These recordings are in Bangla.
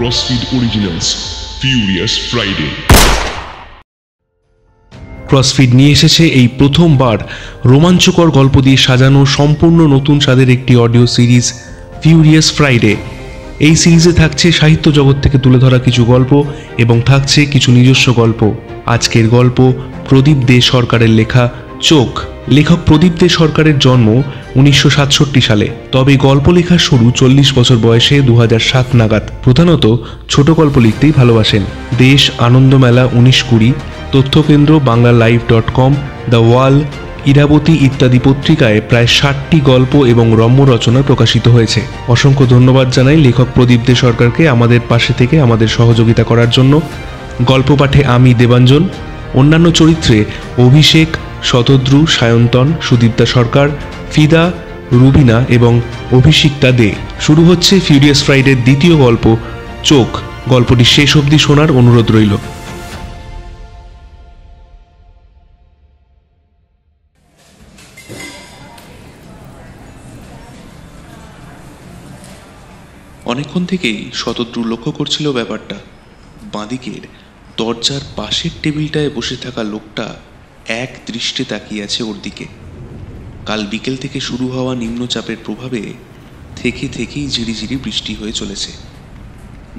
ক্রসফিড অরিজিনালস ফিউরিয়াস ফ্রাইডে। ক্রসফিড নিয়ে এসেছে এই প্রথমবার রোমাঞ্চকর গল্প দিয়ে সাজানো সম্পূর্ণ নতুন স্বাদের একটি অডিও সিরিজ ফিউরিয়াস ফ্রাইডে। এই সিরিজে থাকছে সাহিত্য জগৎ থেকে তুলে ধরা কিছু গল্প এবং থাকছে কিছু নিজস্ব গল্প। আজকের গল্প প্রদীপ দে সরকারের লেখা চোখ। লেখক প্রদীপ দে সরকারের জন্ম 1967 সালে, তবে গল্প লেখার শুরু 40 বছর বয়সে 2007 নাগাদ। প্রধানত ছোট গল্প লিখতেই ভালোবাসেন। দেশ, আনন্দমেলা, 1920, তথ্যকেন্দ্র, বাংলালাইভ.com, দ্য ওয়াল, ইরাবতী ইত্যাদি পত্রিকায় প্রায় 60টি গল্প এবং রম্য রচনা প্রকাশিত হয়েছে। অসংখ্য ধন্যবাদ জানাই লেখক প্রদীপ দে সরকারকে আমাদের পাশে থেকে আমাদের সহযোগিতা করার জন্য। গল্প পাঠে আমি দেবাঞ্জন, অন্যান্য চরিত্রে অভিষেক, শতদ্রু, সায়ন্তন, সুদীপ্তা সরকার, ফিদা, রুবিনা এবং অভিষিক্তা দে। শুরু হচ্ছে ফিউরিয়াস ফ্রাইডের দ্বিতীয় গল্প চোখ। গল্পটি শেষ অবধি শোনার অনুরোধ রইল। অনেকক্ষণ থেকেই শতদ্রু লক্ষ্য করছিল ব্যাপারটা। বাঁদিকের দরজার পাশের টেবিলটায় বসে থাকা লোকটা এক দৃষ্টে তাকিয়ে আছে ওর দিকে। কাল বিকেল থেকে শুরু হওয়া নিম্নচাপের প্রভাবে থেকেই ঝিরিঝিরি বৃষ্টি হয়ে চলেছে।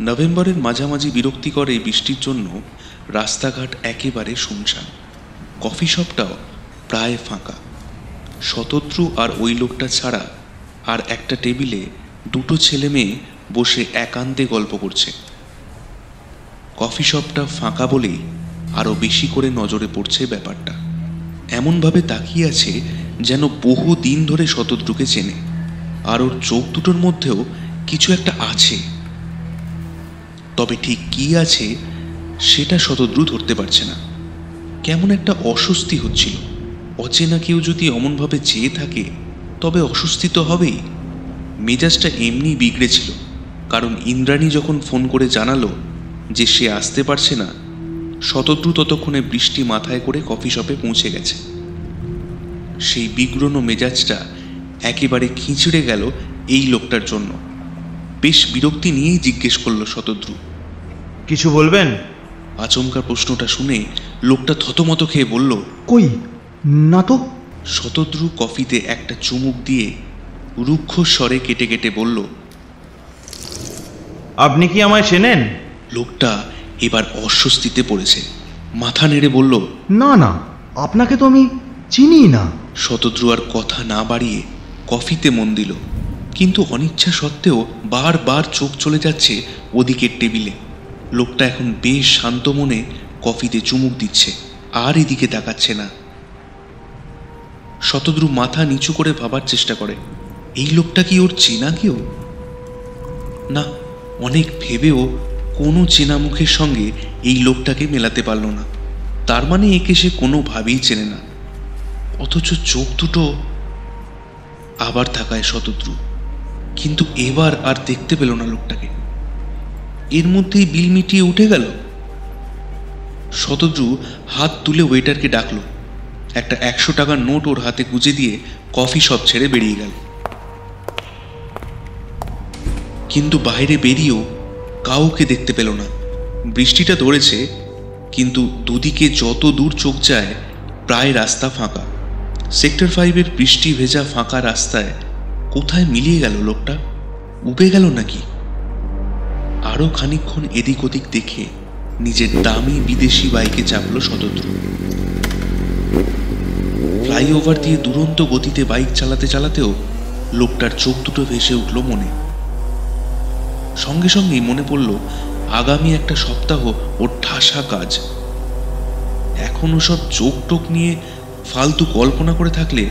নভেম্বরের মাঝামাঝি বিরক্তিকর এই বৃষ্টির জন্য রাস্তাঘাট একেবারে শুনশান, কফি শপটাও প্রায় ফাঁকা। শতদ্রু আর ওই লোকটা ছাড়া আর একটা টেবিলে দুটো ছেলে মেয়ে বসে একান্তে গল্প করছে। কফি শপটা ফাঁকা বলেই আরও বেশি করে নজরে পড়ছে ব্যাপারটা। এমনভাবে তাকিয়ে আছে যেন বহু দিন ধরে শতদ্রুকে চেনে, আর ওর চোখ দুটোর মধ্যেও কিছু একটা আছে। তবে ঠিক কি আছে সেটা শতদ্রু ধরতে পারছে না। কেমন একটা অস্বস্তি হচ্ছিল। অচেনা কেউ যদি অমনভাবে চেয়ে থাকে তবে অস্বস্তি তো হবেই। মেজাজটা এমনি বিগড়েছিল, কারণ ইন্দ্রাণী যখন ফোন করে জানালো যে সে আসতে পারছে না, শতদ্রু ততক্ষণে বৃষ্টি মাথায় করে কফি শপে পৌঁছে গেছে। সেই বিগড়নো মেজাজটা একেবারে খিঁচড়ে গেল এই লোকটার জন্য। বেশ বিরক্তি নিয়েই জিজ্ঞেস করলো শতদ্রু, কিছু বলবেন? আচমকা প্রশ্নটা শুনে লোকটা থতমত খেয়ে বলল, কই না তো। শতদ্রু কফিতে একটা চুমুক দিয়ে রুক্ষ স্বরে কেটে কেটে বলল, আপনি কি আমায় চেনেন? লোকটা এবার অস্বস্তিতে পড়েছে। মাথা নেড়ে বলল, না না, আপনাকে তো আমি চিনি না। শতদ্রু আর কথা না বাড়িয়ে কফিতে মন দিল, কিন্তু অনিচ্ছা সত্ত্বেও বারবার চোখ চলে যাচ্ছে ওদিকের টেবিলে। লোকটা এখন বেশ শান্ত মনে কফিতে চুমুক দিচ্ছে, আর এদিকে তাকাচ্ছে না। শতদ্রু মাথা নিচু করে ভাবার চেষ্টা করে, এই লোকটা কি ওর চেনা কেউ? না, অনেক ভেবেও কোনো চেনা মুখের সঙ্গে এই লোকটাকে মেলাতে পারল না। তার মানে একে সে কোনোভাবেই চেনে না। অথচ চোখ দুটো আবার তাকায় শতদ্রু, কিন্তু এবার আর দেখতে পেল না লোকটাকে। এর মধ্যেই বিল মিটিয়ে উঠে গেল। শতদ্রু হাত তুলে ওয়েটারকে ডাকলো। একটা 100 টাকার নোট ওর হাতে গুজে দিয়ে কফি শপ ছেড়ে বেরিয়ে গেল। কিন্তু বাইরে বেরিয়েও কাউকে দেখতে পেল না। বৃষ্টিটা ধরেছে, কিন্তু দুদিকে যত দূর চোখ যায় প্রায় রাস্তা ফাঁকা। সেক্টর 5-এর বৃষ্টি ভেজা ফাঁকা রাস্তায় কোথায় মিলিয়ে গেল লোকটা? উবে গেল নাকি? আরো খানিকক্ষণ এদিক ওদিক দেখে নিজের দামি বিদেশি বাইকে চাপল শতদ্রু। ফ্লাইওভার দিয়ে দুরন্ত গতিতে বাইক চালাতে চালাতেও লোকটার চোখ দুটো ভেসে উঠল মনে। সঙ্গে সঙ্গেই মনে পড়ল আগামী একটা সপ্তাহ ওর ঠাসা কাজ। এখনো সব চোখ টোক নিয়ে ফালতু কল্পনা করে থাকলে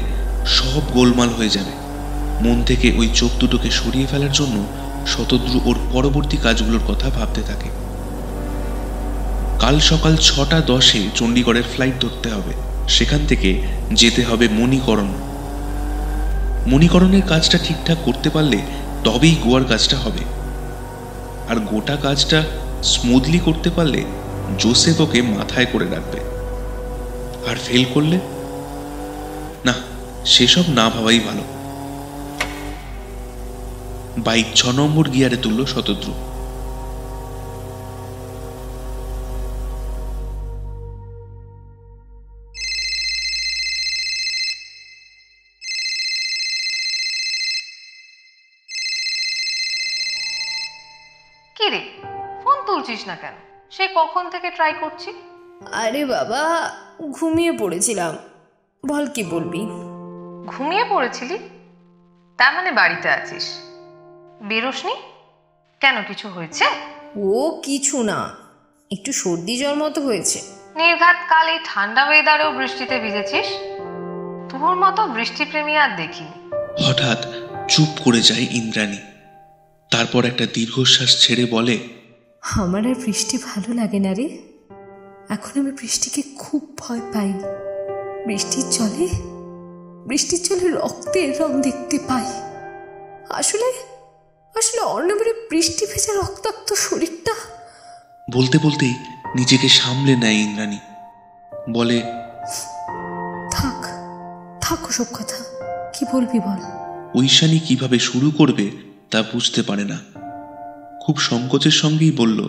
সব গোলমাল হয়ে যাবে। মন থেকে ওই চোখ দুটোকে সরিয়ে ফেলার জন্য শতদ্রু ওর পরবর্তী কাজগুলোর কথা ভাবতে থাকে। কাল সকাল 6:10 চণ্ডীগড়ের ফ্লাইট ধরতে হবে। সেখান থেকে যেতে হবে মণিকরণ। মণিকরণের কাজটা ঠিকঠাক করতে পারলে তবেই গোয়ার কাজটা হবে। আর গোটা কাজটা স্মুথলি করতে পারলে জোসেফ ওকে মাথায় করে রাখবে। আর ফেল করলে না, সেসব না ভাবাই ভালো। বাইক 6 নম্বর গিয়ারে তুলল শতদ্রু। রে, ফোন তুলছিস না কেন? সে কখন থেকে ট্রাই করছি। আরে বাবা, ঘুমিয়ে পড়েছিলাম। বল, কি বলবি? ঘুমিয়ে পড়েছিলি? তার মানে বাড়িতে আছিস, বেরোসনি কেন? কিছু হয়েছে? ও কিছু না, একটু সর্দি জ্বর মতো হয়েছে। নির্ঘাত কাল এই ঠান্ডা ওয়েদারেও বৃষ্টিতে ভিজেছিস? তোর মতো বৃষ্টিপ্রেমী আর দেখিনি। হঠাৎ চুপ করে যায় ইন্দ্রাণী। তারপর একটা দীর্ঘশ্বাস ছেড়ে বলে, আমার আর বৃষ্টি ভালো লাগে না রে। এখন আমি বৃষ্টিকে খুব ভয় পাই। বৃষ্টির জলে রক্তের রং দেখতে পাই। আসলে অর্ণবের বৃষ্টি ভেজা রক্তাক্ত শরীরটা। বলতে বলতেই নিজেকে সামলে নেয় ইন্দ্রাণী। বলে, থাক ওসব কথা, কি বলবি বল। ঐশানী কিভাবে শুরু করবে তা বুঝতে পারে না। খুব সংকোচের সঙ্গেই বলল,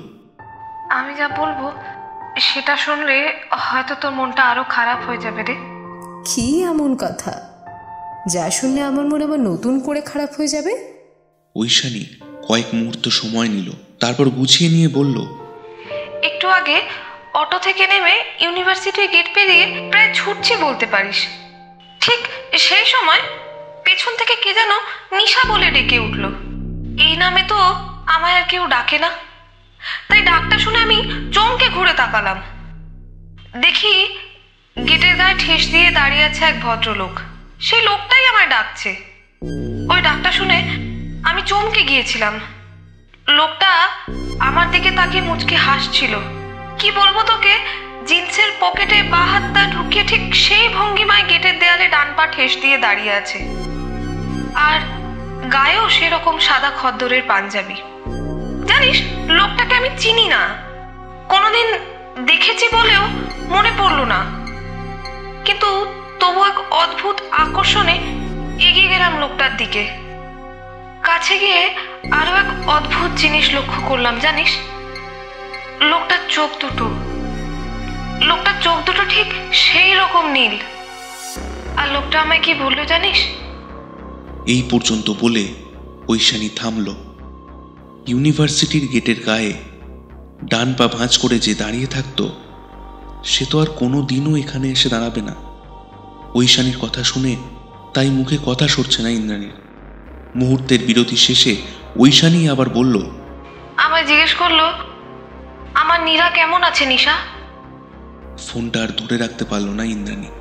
আমি যা বলবো সেটা শুনলে হয়তো তোর মনটা আরো খারাপ হয়ে যাবে রে। কি এমন কথা যা শুনলে আমার মন আবার নতুন করে খারাপ হয়ে যাবে? ঐশানী কয়েক মুহূর্ত সময় নিল, তারপর গুছিয়ে নিয়ে বলল, একটু আগে অটো থেকে নেমে ইউনিভার্সিটির গেট পেরিয়ে প্রায় ছুটছি বলতে পারিস। ঠিক সেই সময় পেছন থেকে কে যেন নিশা বলে ডেকে উঠল। এই নামে তো আমায় আর কেউ ডাকে না, তাই ডাকটা শুনে আমি চমকে ঘুরে তাকালাম। দেখি গেটের গায়ে ঠেস দিয়ে দাঁড়িয়ে আছে এক ভদ্রলোক। সেই লোকটাই আমায় ডাকছে। ওই ডাকটা শুনে আমি চমকে গিয়েছিলাম। লোকটা আমার দিকে তাকিয়ে মুচকি হাসছিল। কি বলবো তোকে, জিন্সের পকেটে বা হাতটা ঢুকিয়ে ঠিক সেই ভঙ্গিমায় গেটের দেয়ালে ডান পা ঠেস দিয়ে দাঁড়িয়ে আছে। আর গায়েও সেরকম সাদা খদ্দরের পাঞ্জাবি। জানিস, লোকটাকে আমি চিনি না, কোনোদিন দেখেছি বলেও মনে পড়লো না, কিন্তু তবু এক অদ্ভুত আকর্ষণে এগিয়ে গেলাম লোকটার দিকে। কাছে গিয়ে আরো এক অদ্ভুত জিনিস লক্ষ্য করলাম। জানিস, লোকটার চোখ দুটো ঠিক সেই রকম নীল। আর লোকটা আমায় কি বললো জানিস? এই পর্যন্ত বলে ঐশানী থামল। ইউনিভার্সিটির গেটের গায়ে ডান পা ভাঁজ করে যে দাঁড়িয়ে থাকতো, সে তো আর কোনো দিনও এখানে এসে দাঁড়াবে না। ঐশানীর কথা শুনে তাই মুখে কথা সরছে না ইন্দ্রাণীর। মুহূর্তের বিরতি শেষে ঐশানী আবার বলল, আমায় জিজ্ঞেস করলো আমার নীরা কেমন আছে। নিশা ফোনটা আর ধরে রাখতে পারল না ইন্দ্রাণী।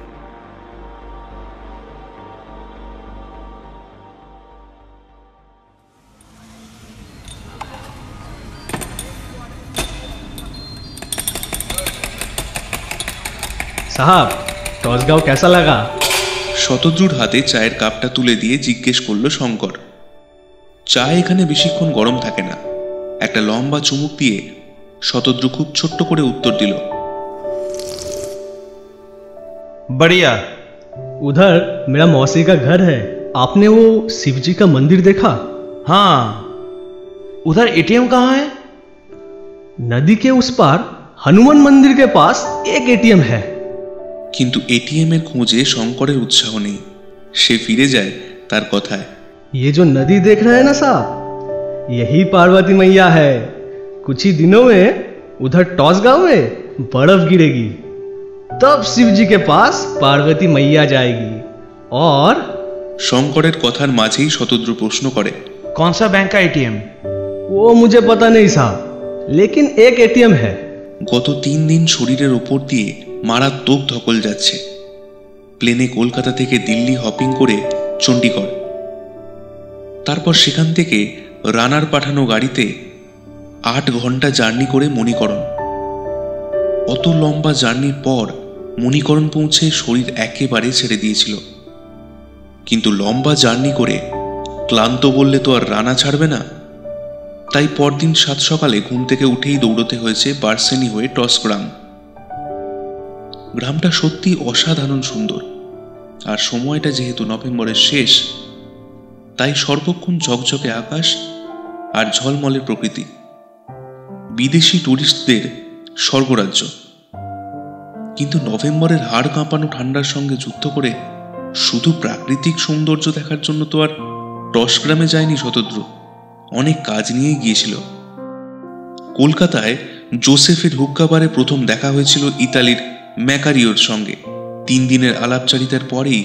साहब टॉसगांव कैसा लगा? শতদ্রুর হাতে চায়ের কাপটা তুলে দিয়ে জিজ্ঞেস করলো শঙ্কর। চা এখানে বেশিক্ষণ গরম থাকে না। একটা লম্বা চুমুক দিয়ে শতদ্রু খুব ছোট্ট করে উত্তর দিল, बढ़िया। उधर मेरा मौसी का घर है। आपने वो शिव जी का मंदिर देखा? हाँ, उधर एटीएम कहाँ है? नदी के उस पार हनुमान मंदिर के पास एक एटीएम है। কিন্তু এটিএম এর খোঁজে শঙ্করের উৎসাহ নেই। সে ফিরে যায় তার কথায়। ये जो नदी देख रहे हैं ना साहब, यही पार्वती मैया है। कुछ ही दिनों में उधर टॉसगांव में बर्फ गिरेगी, तब शिव जी के पास पार्वती मैया जाएगी। और শঙ্করের কথার মাঝেই শতদ্রু প্রশ্ন করে, कौन सा बैंक का एटीएम? वो मुझे पता नहीं साहब, लेकिन एक एटीएम है। গত 3 দিন শরীরের ওপর দিয়ে মারাত্মক ধকল যাচ্ছে। প্লেনে কলকাতা থেকে দিল্লি হপিং করে চণ্ডীগড়, তারপর সেখান থেকে রানার পাঠানো গাড়িতে 8 ঘন্টা জার্নি করে মণিকরণ। অত লম্বা জার্নির পর মণিকরণ পৌঁছে শরীর একেবারে ছেড়ে দিয়েছিল। কিন্তু লম্বা জার্নি করে ক্লান্ত বললে তো আর রানা ছাড়বে না। তাই পরদিন 7 সকালে ঘুম থেকে উঠেই দৌড়তে হয়েছে বার্সেনি হয়ে টসগ্রাম। গ্রামটা সত্যি অসাধারণ সুন্দর। আর সময়টা যেহেতু নভেম্বরের শেষ, তাই সর্বক্ষণ ঝকঝকে আকাশ আর ঝলমলে প্রকৃতি। বিদেশি টুরিস্টদের স্বর্গরাজ্য। কিন্তু নভেম্বরের হাড় কাঁপানো ঠান্ডার সঙ্গে যুদ্ধ করে শুধু প্রাকৃতিক সৌন্দর্য দেখার জন্য তো আর টসগ্রামে যায়নি শতদ্রু। অনেক কাজ নিয়ে গিয়েছিল। কলকাতায় জোসেফের হুক্কাবারে প্রথম দেখা হয়েছিল ইতালির ম্যাকারিওর সঙ্গে। 3 দিনের আলাপচারিতার পরেই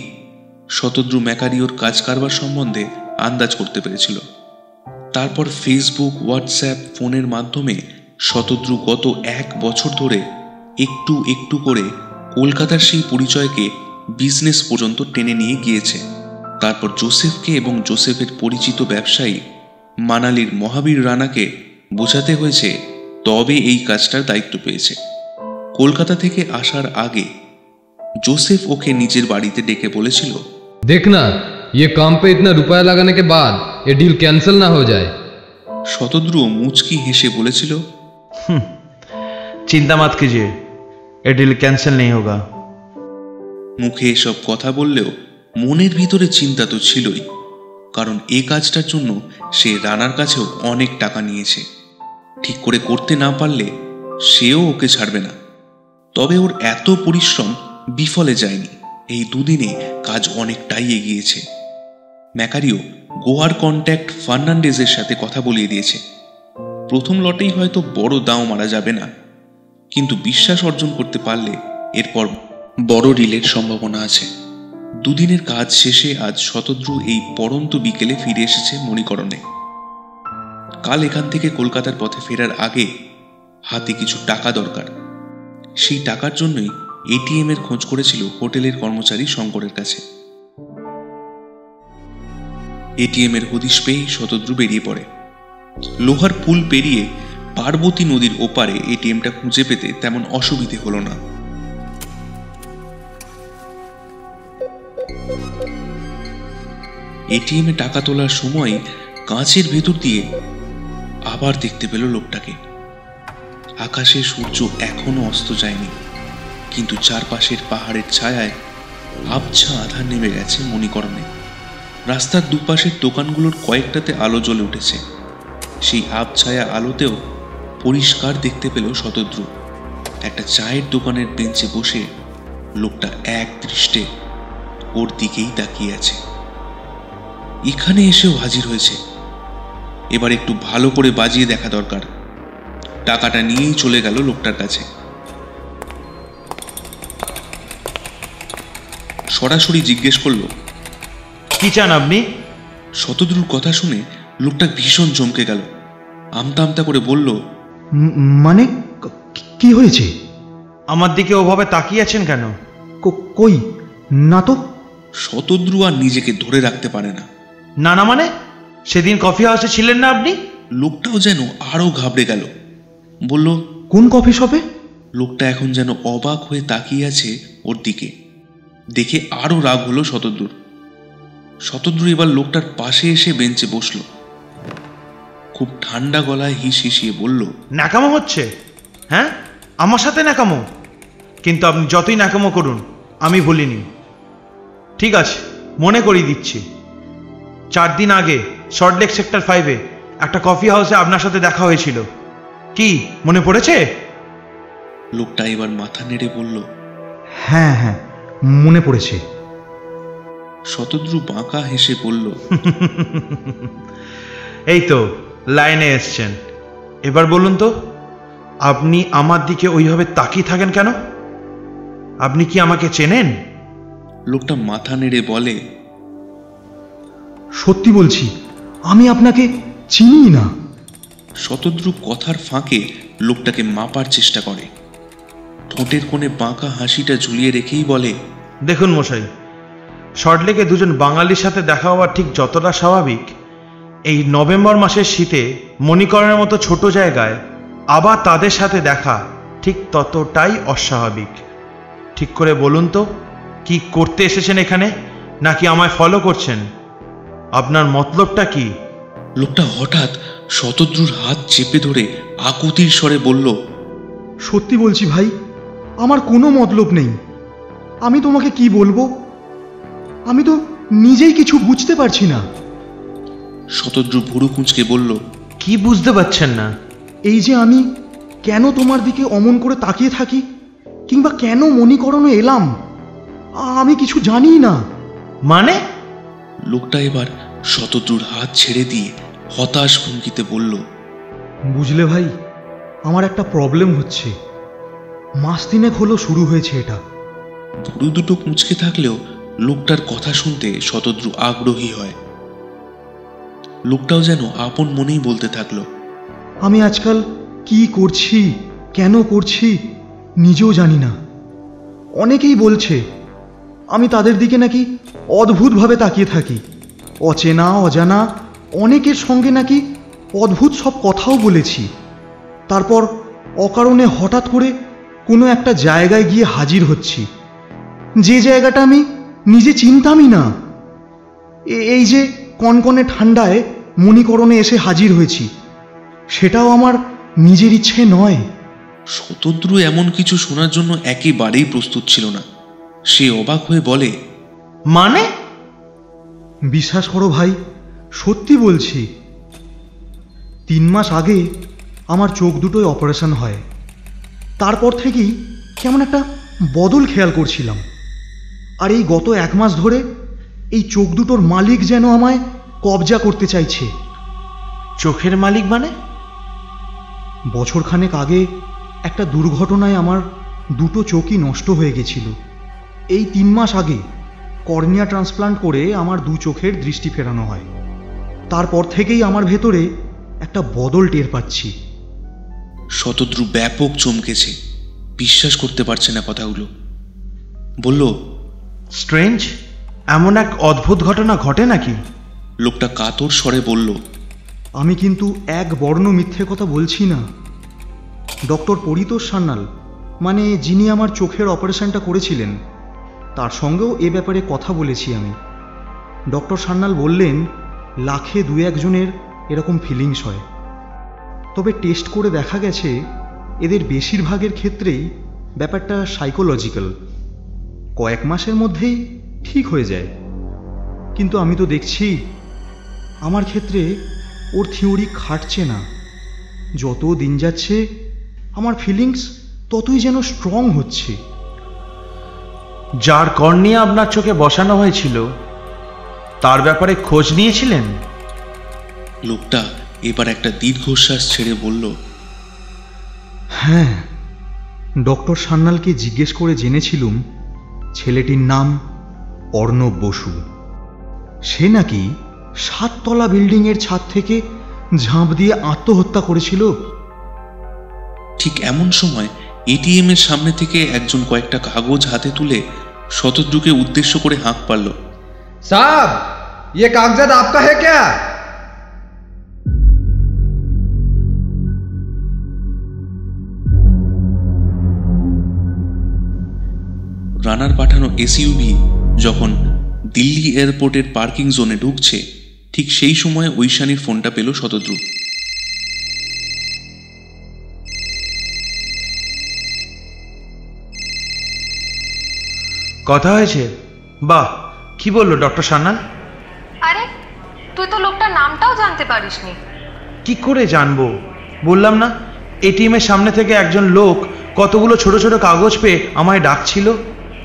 শতদ্রু ম্যাকারিওর কাজ কারবার সম্বন্ধে আন্দাজ করতে পেরেছিল। তারপর ফেসবুক, হোয়াটসঅ্যাপ, ফোনের মাধ্যমে শতদ্রু গত 1 বছর ধরে একটু একটু করে কলকাতার সেই পরিচয়কে বিজনেস পর্যন্ত টেনে নিয়ে গিয়েছে। তারপর জোসেফকে এবং জোসেফের পরিচিত ব্যবসায়ী মানালির মহাবীর রানাকে বোঝাতে হয়েছে, তবে এই কাজটার দায়িত্ব পেয়েছে। কলকাতা থেকে আসার আগে जोसेफ ओके निजेर बाड़ीते डेके बोलेछिलो, देखना ये काम पे इतना रुपया लगाने के बाद ये डील कैंसिल ना हो जाए। शतद्रु मुचकी हेसे बोलेछिलो, चिंता मत कीजिए, ये डील कैंसिल नहीं होगा। मुखे सब कथा बोललेও মনের ভিতরে চিন্তা তো ছিলই, কারণ এই কাজটার জন্য সে রানার কাছেও অনেক টাকা নিয়েছে। ঠিক করে করতে না পারলে সেও ওকে ছাড়বে না। তবে ওর এত পরিশ্রম বিফলে যায়নি। এই দুদিনে কাজ অনেকটাই এগিয়েছে। ম্যাকারিও গোয়ার কন্ট্যাক্ট ফার্নান্ডেজের সাথে কথা বলিয়ে দিয়েছে। প্রথম লটেই হয়তো বড় দাও মারা যাবে না, কিন্তু বিশ্বাস অর্জন করতে পারলে এরপর বড় ডিলের সম্ভাবনা আছে। দুদিনের কাজ শেষে আজ শতদ্রু এই পড়ন্ত বিকেলে ফিরে এসেছে মণিকরণে। কাল এখান থেকে কলকাতার পথে ফেরার আগে হাতে কিছু টাকা দরকার। সেই টাকার জন্যই এটিএম এর খোঁজ করেছিল হোটেলের কর্মচারী শঙ্করের কাছে। এটিএম এর হদিশ পেয়ে শতদ্রু বেরিয়ে পড়ে। লোহার পুল পেরিয়ে পার্বতী নদীর ওপারে এটিএমটা খুঁজে পেতে তেমন অসুবিধে হলো না। এটিএম এ টাকা তোলার সময় কাঁচের ভেতর দিয়ে আবার দেখতে পেল লোকটাকে। আকাশে সূর্য এখনো অস্ত যায়নি, কিন্তু চারপাশের পাহাড়ের ছায়ায় আবছা আধার নেমে গেছে মণিকরণে। রাস্তার দুপাশের দোকানগুলোর কয়েকটাতে আলো জ্বলে উঠেছে। সেই আবছায়া আলোতেও পরিষ্কার দেখতে পেল শতদ্রু একটা চায়ের দোকানের বেঞ্চে বসে লোকটা এক দৃষ্টে ওর দিকেই তাকিয়ে আছে। এখানে এসেও হাজির হয়েছে। এবার একটু ভালো করে বাজিয়ে দেখা দরকার। টাকাটা নিয়েই চলে গেল লোকটার কাছে। সরাসরি জিজ্ঞেস করলো, কি চান আপনি? শতদ্রুর কথা শুনে লোকটা ভীষণ চমকে গেল। আমতা আমতা করে বলল, মানে কি হয়েছে? আমার দিকে ওভাবে তাকিয়ে আছেন কেন? কই না তো। শতদ্রু আর নিজেকে ধরে রাখতে পারে না। না না মানে সেদিন কফি হাউসে ছিলেন না আপনি? লোকটাও যেন আরো ঘাবড়ে গেল। বলল, কোন কফি শপে? লোকটা এখন যেন অবাক হয়ে তাকিয়ে আছে ওর দিকে। দেখে আরো রাগ হলো শতদ্রুর। শতদ্রু এবার লোকটার পাশে এসে বেঞ্চে বসল। খুব ঠান্ডা গলায় হিস হিসিয়ে বলল, ন্যাকামো হচ্ছে? হ্যাঁ, আমার সাথে ন্যাকামো? কিন্তু আপনি যতই ন্যাকামো করুন আমি ভুলিনি। ঠিক আছে, মনে করিয়ে দিচ্ছি। 4 দিন আগে সল্টলেক সেক্টর 5-এ একটা কফি হাউসে আপনার সাথে দেখা হয়েছিল। কি মনে পড়েছে? লোকটা এবার মাথা নেড়ে বলল, হ্যাঁ হ্যাঁ মনে পড়েছে। শতদ্রু বাঁকা হেসে বলল, এই তো লাইনে এসছেন। এবার বলুন তো, আপনি আমার দিকে ওইভাবে তাকিয়ে থাকেন কেন? আপনি কি আমাকে চেনেন? লোকটা মাথা নেড়ে বলে, সত্যি বলছি, আমি আপনাকে চিনি না। শতদ্রু কথার ফাঁকে লোকটাকে মাপার চেষ্টা করে। ঠোঁটের কোণে বাঁকা হাসিটা ঝুলিয়ে রেখেই বলে, দেখুন মশাই, সল্টলেকে দুজন বাঙালির সাথে দেখা হওয়া ঠিক যতটা স্বাভাবিক, এই নভেম্বর মাসের শীতে মণিকরণের মতো ছোট জায়গায় আবার তাদের সাথে দেখা ঠিক ততটাই অস্বাভাবিক। ঠিক করে বলুন তো, কি করতে এসেছেন এখানে, নাকি আমায় ফলো করছেন? আপনার মতলবটা কি? লোকটা হঠাৎ শতদ্রুর হাত চেপে ধরে আকুতির স্বরে বলল, সত্যি বলছি ভাই, আমার কোনো মতলব নেই। আমি তোমাকে কি বলবো, আমি তো নিজেই কিছু বুঝতে পারছি না। শতদ্রু ভুরু কুঁচকে বলল, কি বুঝতে পারছেন না? এই যে আমি কেন তোমার দিকে অমন করে তাকিয়ে থাকি, কিংবা কেন মণিকরণে এলাম, আমি কিছু জানি না। মানে? লোকটা এবার শতদ্রুর হাত ছেড়ে দিয়ে হতাশ ভঙ্গিতে বলল, বুঝলে ভাই, আমার একটা প্রবলেম হচ্ছে। মাস তিনেক হলো শুরু হয়েছে এটা। ভুরু দুটো কুঁচকে থাকলেও লোকটার কথা শুনতে শতদ্রু আগ্রহী হয়। লোকটাও যেন আপন মনেই বলতে থাকলো, আমি আজকাল কি করছি, কেন করছি নিজেও জানি না। অনেকেই বলছে আমি তাদের দিকে নাকি অদ্ভুতভাবে তাকিয়ে থাকি। অচেনা অজানা অনেকের সঙ্গে নাকি অদ্ভুত সব কথাও বলেছি। তারপর অকারণে হঠাৎ করে কোনো একটা জায়গায় গিয়ে হাজির হচ্ছি, যে জায়গাটা আমি নিজে চিনতামই না। এই যে কনকনে ঠান্ডায় মণিকরণে এসে হাজির হয়েছি, সেটাও আমার নিজের ইচ্ছে নয়। শতদ্রু এমন কিছু শোনার জন্য একেবারেই প্রস্তুত ছিল না। সে অবাক হয়ে বলে, মানে? বিশ্বাস করো ভাই, সত্যি বলছি। 3 মাস আগে আমার চোখ দুটোয় অপারেশন হয়। তারপর থেকেই কেমন একটা বদল খেয়াল করছিলাম। আর এই গত 1 মাস ধরে এই চোখ দুটোর মালিক যেন আমায় কবজা করতে চাইছে। চোখের মালিক মানে? বছরখানেক আগে একটা দুর্ঘটনায় আমার দুটো চোখই নষ্ট হয়ে গেছিল। এই 3 মাস আগে কর্নিয়া ট্রান্সপ্লান্ট করে আমার 2 চোখের দৃষ্টি ফেরানো হয়। তারপর থেকেই আমার ভেতরে একটা বদল টের পাচ্ছি। শতদ্রু ব্যাপক চমকেছে, বিশ্বাস করতে পারছে না কথাগুলো। বলল, স্ট্রেঞ্জ, এমন এক অদ্ভুত ঘটনা ঘটে নাকি? লোকটা কাতর স্বরে বলল, আমি কিন্তু এক বর্ণ মিথ্যে কথা বলছি না। ডক্টর পরিতোষ সান্যাল, মানে যিনি আমার চোখের অপারেশনটা করেছিলেন, তার সঙ্গেও এ ব্যাপারে কথা বলেছি আমি। ডক্টর সান্যাল বললেন 1,00,000-এ 2-1 জনের এরকম ফিলিংস হয়। তবে টেস্ট করে দেখা গেছে এদের বেশিরভাগের ক্ষেত্রেই ব্যাপারটা সাইকোলজিক্যাল। কয়েক মাসের মধ্যেই ঠিক হয়ে যায়। কিন্তু আমি তো দেখছি আমার ক্ষেত্রে ওর থিওরি খাটছে না। যত দিন যাচ্ছে আমার ফিলিংস ততই যেন স্ট্রং হচ্ছে। যার কর্নিয়া আপনার চোখে বসানো হয়েছিল তার ব্যাপারে খোঁজ নিয়েছিলেন? লোকটা এবার একটা দীর্ঘশ্বাস ছেড়ে বলল, হ্যাঁ, ডক্টর সান্যালকে জিজ্ঞেস করে জেনেছিলুম ছেলেটির নাম অর্ণব বসু। সে নাকি 7 তলা বিল্ডিংয়ের ছাদ থেকে ঝাঁপ দিয়ে আত্মহত্যা করেছিল। ঠিক এমন সময় এটিএম এর সামনে থেকে একজন কয়েকটা কাগজ হাতে তুলে শতদ্রুকে উদ্দেশ্য করে হাঁক পারল, साहब ये कागजात आपका है क्या? রানার পাঠানো এসইউভি যখন দিল্লি এয়ারপোর্টের পার্কিং জোনে ঢুকছে, ঠিক সেই সময় ঐশানীর ফোনটা পেল শতদ্রু। কথা হয়েছে? বাহ, কি বললো ডক্টর সান্যাল? আরে তুই তো লোকটার নামটাও জানতে পারিসনি। কি করে জানবো? বললাম না, এটিএম এর সামনে থেকে একজন লোক কতগুলো ছোট ছোট কাগজ পেয়ে আমায় ডাকছিল।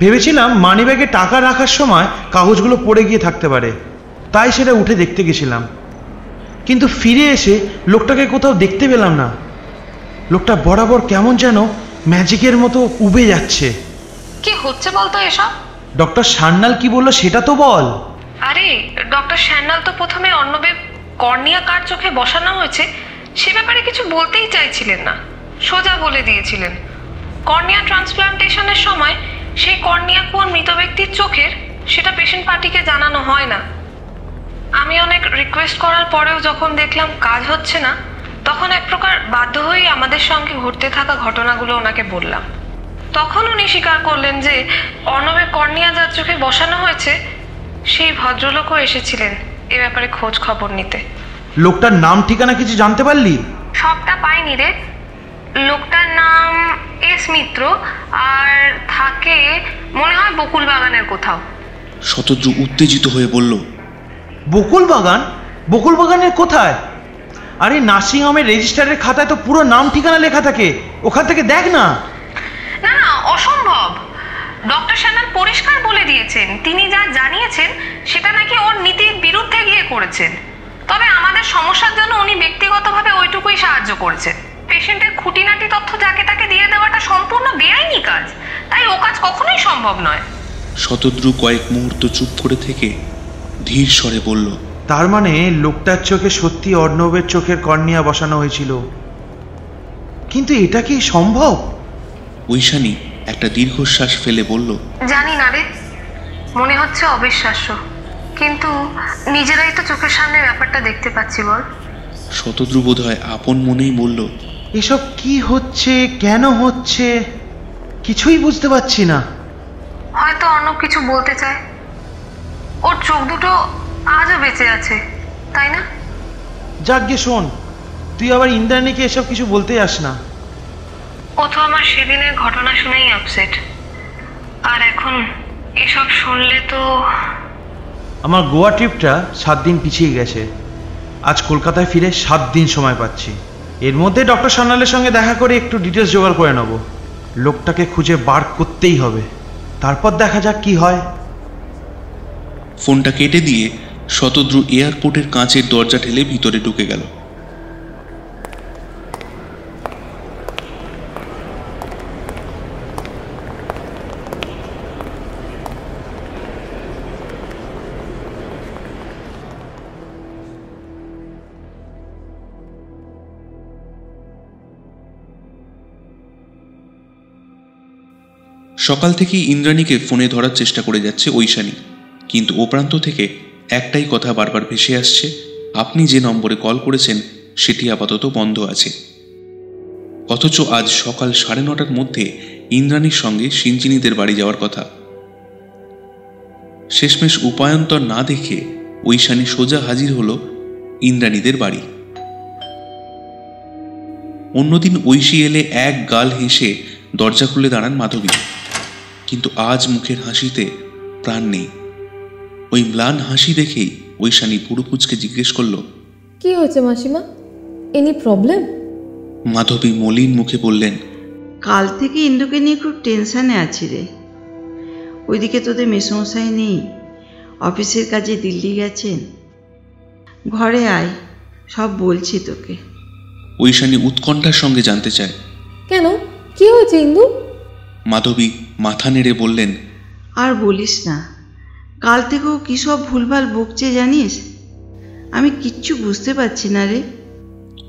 ভেবেছিলাম মানিব্যাগে টাকা রাখার সময় কাগজগুলো পড়ে গিয়ে থাকতে পারে, তাই সেটা উঠে দেখতে গেছিলাম। কিন্তু ফিরে এসে লোকটাকে কোথাও দেখতে পেলাম না। লোকটা বরাবর কেমন যেন ম্যাজিকের মতো উবে যাচ্ছে। কি হচ্ছে বলতো এসব? ডক্টর সান্যাল কি বললো সেটা তো বল। আরে ডক্টর সান্যাল তো প্রথমে অর্ণবের কর্নিয়া কার চোখে বসানো হয়েছে সে ব্যাপারে কিছু বলতেই চাইছিলেন না। সোজা বলে দিয়েছিলেন কর্নিয়া ট্রান্সপ্লান্টেশনের সময় সেই কর্নিয়া কোন মৃত ব্যক্তির চোখের সেটা পেশেন্ট পার্টিকে জানানো হয় না। আমি অনেক রিকোয়েস্ট করার পরেও যখন দেখলাম কাজ হচ্ছে না, তখন এক প্রকার বাধ্য হয়েই আমাদের সঙ্গে ঘটতে থাকা ঘটনাগুলো ওনাকে বললাম। তখন উনি স্বীকার করলেন যে অর্ণবের কর্নিয়া যার চোখে বসানো হয়েছে সেই ভদ্রলোকও এসেছিলেন এ ব্যাপারে খোঁজ খবর নিতে। লোকটার নাম ঠিকানা কিছু জানতে পারলি? সবটা পাইনি রে। লোকটার নাম এস মিত্র, আর থাকে মনে হয় বকুল বাগানের কোথাও। শতদ্রু উত্তেজিত হয়ে বলল, বকুল বাগান? বকুল বাগানের কোথায়? আরে নার্সিংহোমের রেজিস্টারের খাতায় তো পুরো নাম ঠিকানা লেখা থাকে, ওখান থেকে দেখ না। না না, অসম্ভব। ডক্টর সান্যাল পরিষ্কার বলে দিয়েছেন তিনি যা জানিয়েছেন সেটা নাকি ওর নীতির বিরুদ্ধে গিয়ে করেছেন। তবে আমাদের সমস্যার জন্য উনি ব্যক্তিগতভাবে ওইটুকুই সাহায্য করেছেন। পেশেন্টের খুঁটিনাটি তথ্য যাকে তাকে দিয়ে দেওয়াটা সম্পূর্ণ বেআইনি কাজ, তাই ও কাজ কখনোই সম্ভব নয়। শতদ্রু কয়েক মুহূর্ত চুপ করে থেকে ধীর স্বরে বলল, তার মানে লোকটার চোখে সত্যি অর্ণবের চোখের কর্নিয়া বসানো হয়েছিল, কিন্তু এটা কি সম্ভব? ঐশানী একটা দীর্ঘশ্বাস ফেলে বলল, জানি না রে, মনে হচ্ছে অবিশ্বাস্য, কিন্তু নিজেরাই তো চোখের সামনে ব্যাপারটা দেখতে পাচ্ছি। বল। শতদ্রু বোধহয় আপন মনেই বলল, এসব কি হচ্ছে, কেন হচ্ছে, কিছুই বুঝতে পারছি না। হয়তো অর্ণব কিছু বলতে চায়, ওর চোখ দুটো আজও বেঁচে আছে, তাই না? যাকগে শোন, তুই আবার ইন্দ্রাণীকে এসব কিছু বলতে যাস না। ও তো আমার সেদিনের ঘটনা শুনেই আপসেট, আর এখন এসব শুনলে তো। আমার গোয়া ট্রিপটা 7 দিন পিছিয়ে গেছে। আজ কলকাতায় ফিরে 7 দিন সময় পাচ্ছি। এর মধ্যে ডক্টর সান্যালের সঙ্গে দেখা করে একটু ডিটেলস জোগাড় করে নেব। লোকটাকে খুঁজে বার করতেই হবে, তারপর দেখা যাক কি হয়। ফোনটা কেটে দিয়ে শতদ্রু এয়ারপোর্টের কাঁচের দরজা ঠেলে ভিতরে ঢুকে গেল। সকাল থেকেই ইন্দ্রাণীকে ফোনে ধরার চেষ্টা করে যাচ্ছে ঐশানী, কিন্তু ও প্রান্ত থেকে একটাই কথা বারবার ভেসে আসছে, আপনি যে নম্বরে কল করেছেন সেটি আপাতত বন্ধ আছে। অথচ আজ সকাল 9:30টার মধ্যে ইন্দ্রাণীর সঙ্গে সিঞ্চিনীদের বাড়ি যাওয়ার কথা। শেষমেশ উপায়ন্তর না দেখে ঐশানী সোজা হাজির হলো ইন্দ্রাণীদের বাড়ি। অন্যদিন ঐশী এলে এক গাল হেসে দরজা খুলে দাঁড়ান মাধবী, কিন্তু আজ মুখের হাসিতে প্রাণ নেই। ওই ম্লান হাসি দেখেই ঐশানী পুরো কুচকে জিজ্ঞেস করল, কি হয়েছে মাসিমা, এনি প্রবলেম? মাধবী মলিন মুখে বললেন, কাল থেকে ইন্দুকে নিয়ে খুব টেনশানে আছি রে। ওইদিকে তোদের মেসমশাই নেই, অফিসের কাজে দিল্লি গেছেন। ঘরে আয়, সব বলছি তোকে। ঐশানী উৎকণ্ঠার সঙ্গে জানতে চায়, কেন, কি হয়েছে ইন্দু? মাধবী মাথা নেড়ে বললেন, আর বলিস না, কাল থেকেও কী সব ভুলভাল বকছে জানিস, আমি কিচ্ছু বুঝতে পারছি না রে।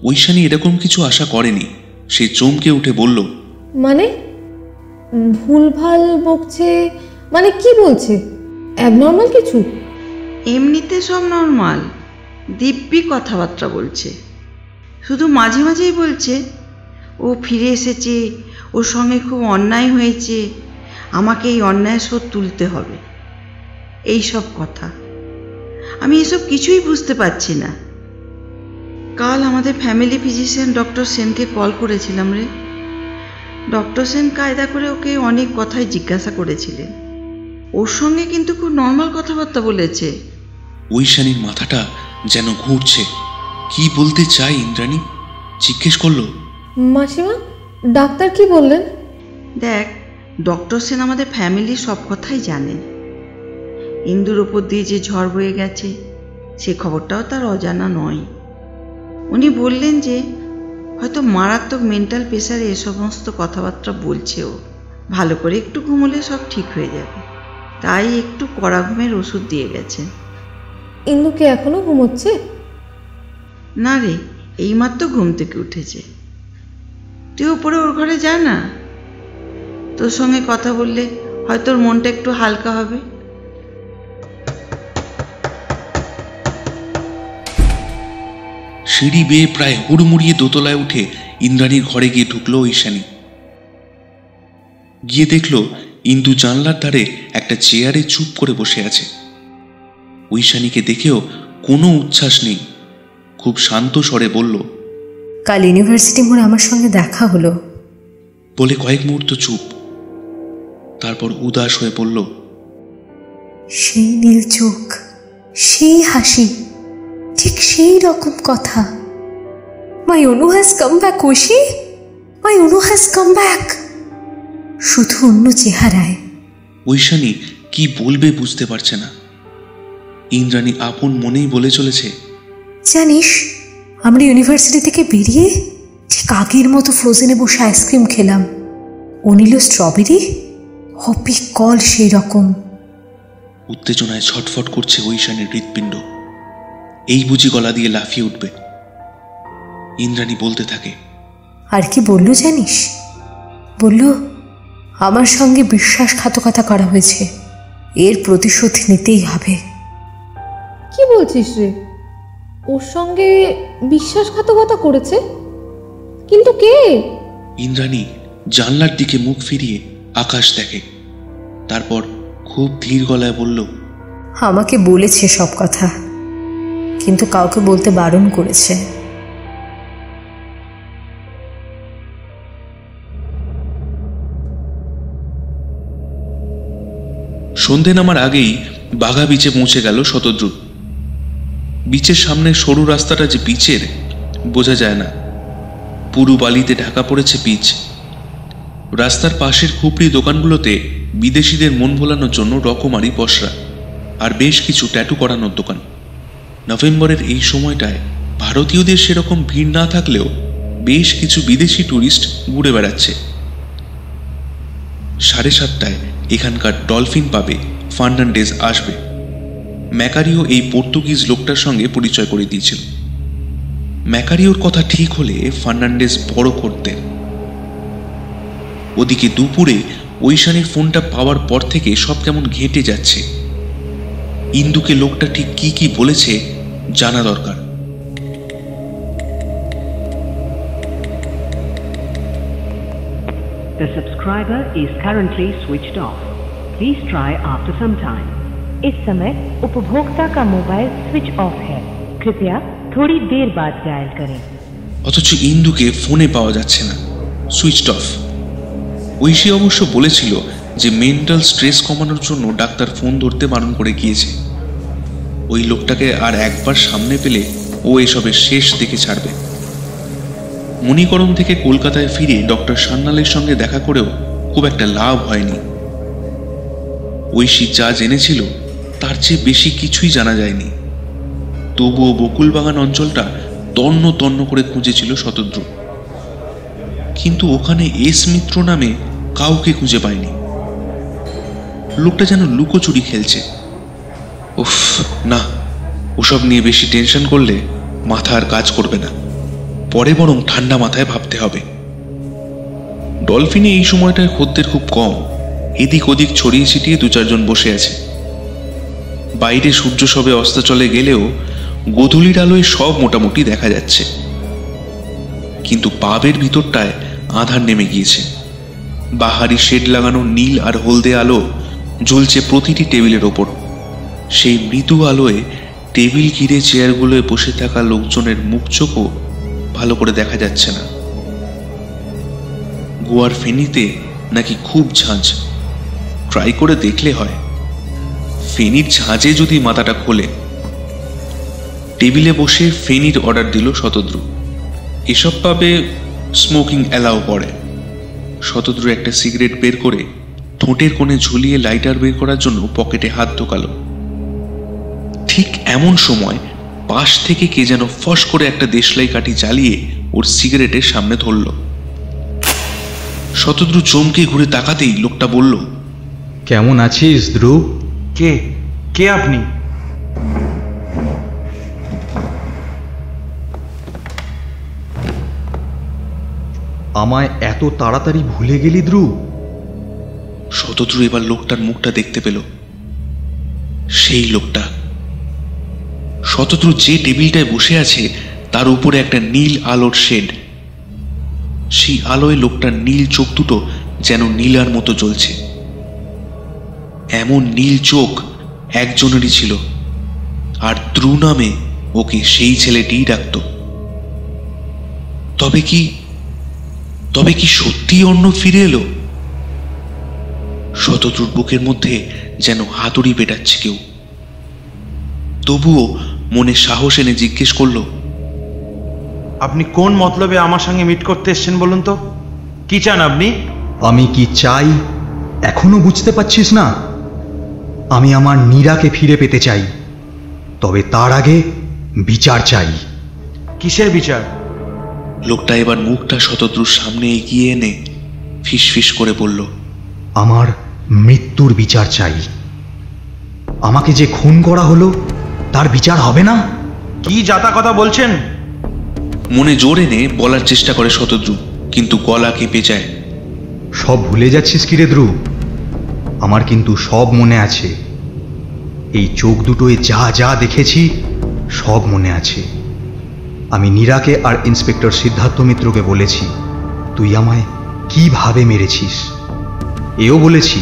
ঐশানী এরকম কিছু আশা করেনি। সে চমকে উঠে বলল, মানে ভুলভাল বকছে মানে কি বলছে? অ্যাবনর্মাল কিছু? এমনিতে সব নর্মাল, দিব্যি কথাবার্তা বলছে। শুধু মাঝে মাঝেই বলছে ও ফিরে এসেছে, ওর সঙ্গে খুব অন্যায় হয়েছে, আমাকে এই অন্যায় শোধ তুলতে হবে, এই সব কথা। আমি এসব কিছুই বুঝতে পারছি না। কাল আমাদের ফ্যামিলি ফিজিশিয়ান ডক্টর সেনকে কল করেছিলাম রে। ডক্টর সেন কায়দা করে ওকে অনেক কথাই জিজ্ঞাসা করেছিলেন। ওর সঙ্গে কিন্তু খুব নর্মাল কথাবার্তা বলেছে। ঐশানীর মাথাটা যেন ঘুরছে। কি বলতে চাই ইন্দ্রাণী? জিজ্ঞেস করলো, মাসিমা ডাক্তার কি বললেন? দেখ, ডক্টর সেন আমাদের ফ্যামিলির সব কথাই জানেন। ইন্দুর ওপর দিয়ে যে ঝড় বয়ে গেছে সে খবরটাও তার অজানা নয়। উনি বললেন যে হয়তো মারাত্মক মেন্টাল প্রেসারে এ সমস্ত কথাবার্তা বলছে ও। ভালো করে একটু ঘুমোলে সব ঠিক হয়ে যাবে, তাই একটু কড়া ঘুমের ওষুধ দিয়ে গেছেন। ইন্দুকে এখনো ঘুমোচ্ছে? না রে, এইমাত্র ঘুম থেকে উঠেছে। তুই ওপরে ওর ঘরে যা না, তোর সঙ্গে কথা বললে হয়তো ওর মনটা একটু হালকা হবে। সিঁড়ি বেয়ে প্রায় হুড়মুড়িয়ে দোতলায় উঠে ইন্দ্রাণীর ঘরে গিয়ে ঢুকলো ঐশানী। গিয়ে দেখল ইন্দু জানলার ধারে একটা চেয়ারে চুপ করে বসে আছে। ঐশানীকে দেখেও কোনো উচ্ছ্বাস নেই। খুব শান্ত স্বরে বলল, কাল ইউনিভার্সিটি মোড়ে আমার সঙ্গে দেখা হলো। বলে কয়েক মুহূর্ত চুপ, তারপর উদাস হয়ে বলল, সেই নীল চোখ, সেই হাসি, ঠিক সেই রকম কথা। My Anu has come back Aishi, my Anu has come back, শুধু অন্য চেহারায়। ঐশানী কি বলবে বুঝতে পারছে না। ইন্দ্রাণী আপন মনেই বলে চলেছে, জানিস, আমরা ইউনিভার্সিটি থেকে বেরিয়ে ঠিক আগের মতো ফ্রোজেনে বসে আইসক্রিম খেলাম। ও নিল স্ট্রবেরি, অবিকল সেই রকম। উত্তেজনায় ছটফট করছে ঐশানের হৃৎপিণ্ড। এই বুঝি গলা দিয়ে লাফিয়ে উঠবে। ইন্দ্রাণী বলতে থাকে, আর কি বললো জানিস? বলল আমার সঙ্গে বিশ্বাসঘাতকতা করা হয়েছে, এর প্রতিশোধ নিতেই হবে। কি বলছিস রে? ওর সঙ্গে বিশ্বাসঘাতকতা করেছে? কিন্তু কে? ইন্দ্রাণী জানলার দিকে মুখ ফিরিয়ে আকাশ দেখে, তারপর খুব ধীর গলায় বলল, আমাকে বলেছে সব কথা, কিন্তু কাউকে বলতে বারণ করেছে। সন্ধে নামার আগেই বাঘা বিচে পৌঁছে গেল শতদ্রু। বিচের সামনে সরু রাস্তাটা যে পিচের বোঝা যায় না, পুরু বালিতে ঢাকা পড়েছে পিচ। রাস্তার পাশের খুপড়ি দোকানগুলোতে বিদেশিদের মন ভোলানোর জন্য রকমারি পসরা আর বেশ কিছু ট্যাটু করানোর দোকান। নভেম্বরের এই সময়টায় ভারতীয়দের সেরকম ভিড় না থাকলেও বেশ কিছু বিদেশি ট্যুরিস্ট ঘুরে বেড়াচ্ছে। 7:30টায় এখানকার ডলফিন পাবে ফার্নান্ডেজ আসবে। ম্যাকারিও এই পর্তুগিজ লোকটার সঙ্গে পরিচয় করে দিয়েছিল। ম্যাকারিওর কথা ঠিক হলে ফার্নান্ডেজ বড় করতেন। ওদিকে দুপুরে ঐশানের ফোনটা পাওয়ার পর থেকে সব কেমন ঘেঁটে যাচ্ছে। ইন্দুকে লোকটা ঠিক কি কি বলেছে জানা দরকার। The subscriber is currently switched off. Please try after some time. इस समय उपभोक्ता का मोबाइल स्विच ऑफ है, कृपया थोड़ी देर बाद डायल करें। অথচ ইন্দুকে ফোনে পাওয়া যাচ্ছে না, সুইচড অফ। ঐশী অবশ্য বলেছিল যে মেন্টাল স্ট্রেস কমানোর জন্য ডাক্তার ফোন ধরতে বারণ করে গিয়েছে। ওই লোকটাকে আর একবার সামনে পেলে ও এসবের শেষ দেখে ছাড়বে। মণিকরণ থেকে কলকাতায় ফিরে ডক্টর সান্যালের সঙ্গে দেখা করেও খুব একটা লাভ হয়নি। ঐশী যা জেনেছিল তার চেয়ে বেশি কিছুই জানা যায়নি। তবুও বকুলবাগান অঞ্চলটা তন্ন তন্ন করে খুঁজেছিল শতদ্রু, কিন্তু ওখানে এস মিত্র নামে কাউকে খুঁজে পায়নি। লোকটা যেন লুকোচুরি খেলছে। উফ না, ওসব নিয়ে বেশি টেনশন করলে মাথা আর কাজ করবে না, পরে বরং ঠান্ডা মাথায় ভাবতে হবে। ডলফিনে এই সময়টায় খদ্দের খুব কম, এদিক ওদিক ছড়িয়ে ছিটিয়ে 2-4 জন বসে আছে। বাইরে সূর্য সবে অস্তাচলে গেলেও গোধূলির আলোয় সব মোটামুটি দেখা যাচ্ছে, কিন্তু পাবের ভিতরটায় আধার নেমে গিয়েছে। বাহারি শেড লাগানো নীল আর হলদে আলো জ্বলছে প্রতিটি টেবিলের ওপর। সেই মৃদু আলোয় টেবিল ঘিরে চেয়ারগুলোয় বসে থাকা লোকজনের মুখ চোখও ভালো করে দেখা যাচ্ছে না। গোয়ার ফেনীতে নাকি খুব ঝাঁঝ, ট্রাই করে দেখলে হয়। ফেনীর ঝাঁঝে যদি মাথাটা খোলে। টেবিলে বসে ফেনীর অর্ডার দিল শতদ্রু। এসব পাবে স্মোকিং অ্যালাউ করে। শতদ্রু একটা সিগারেট বের করে ঠোঁটের কোণে ঝুলিয়ে লাইটার বের করার জন্য পকেটে হাত ঢোকালো। ঠিক এমন সময় পাশ থেকে কে যেন ফস করে একটা দেশলাই কাঠি জ্বালিয়ে ওর সিগারেটের সামনে ধরল। শতদ্রু চমকে ঘুরে তাকাতেই লোকটা বলল, কেমন আছিস ধ্রুব? কে কে আপনি? আমায় এত তাড়াতাড়ি ভুলে গেলি ধ্রুব? শতদ্রু এবার লোকটার মুখটা দেখতে পেল। সেই লোকটা। শতদ্রু যে টেবিলটায় বসে আছে তার উপরে একটা নীল আলোর শেড। সেই আলোয় লোকটার নীল চোখ দুটো যেন নীলার মতো জ্বলছে। এমন নীল চোখ একজনেরই ছিল, আর ধ্রু নামে ওকে সেই ছেলেটিই ডাকত। তবে কি সত্যি অন্য ফিরে এলো? শতদ্রুর বুকের মধ্যে যেন হাতুড়ি পেটাচ্ছে কেউ। তবুও মনে সাহস এনে জিজ্ঞেস করলো, আপনি কোন মতলবে আমার সঙ্গে মিট করতে এসেছেন বলুন তো? কি চান আপনি? আমি কি চাই এখনো বুঝতে পারছিস না? আমি আমার নীরাকে ফিরে পেতে চাই, তবে তার আগে বিচার চাই। কিসের বিচার? লোকটা এবার মুখটা শতদ্রুর সামনে এগিয়ে এনে ফিস ফিস করে বলল, আমার মৃত্যুর বিচার চাই। আমাকে যে খুন করা হলো তার বিচার হবে না? কি জাতা কথা বলছেন? মনে জোর এনে বলার চেষ্টা করে শতদ্রু, কিন্তু গলা কেঁপে যায়। সব ভুলে যাচ্ছিস কিরে ধ্রুব? আমার কিন্তু সব মনে আছে। এই চোখ দুটোয় যা যা দেখেছি সব মনে আছে। আমি নীরাকে আর ইন্সপেক্টর সিদ্ধার্থ মিত্রকে বলেছি তুই আমায় কিভাবে মেরেছিস। এও বলেছি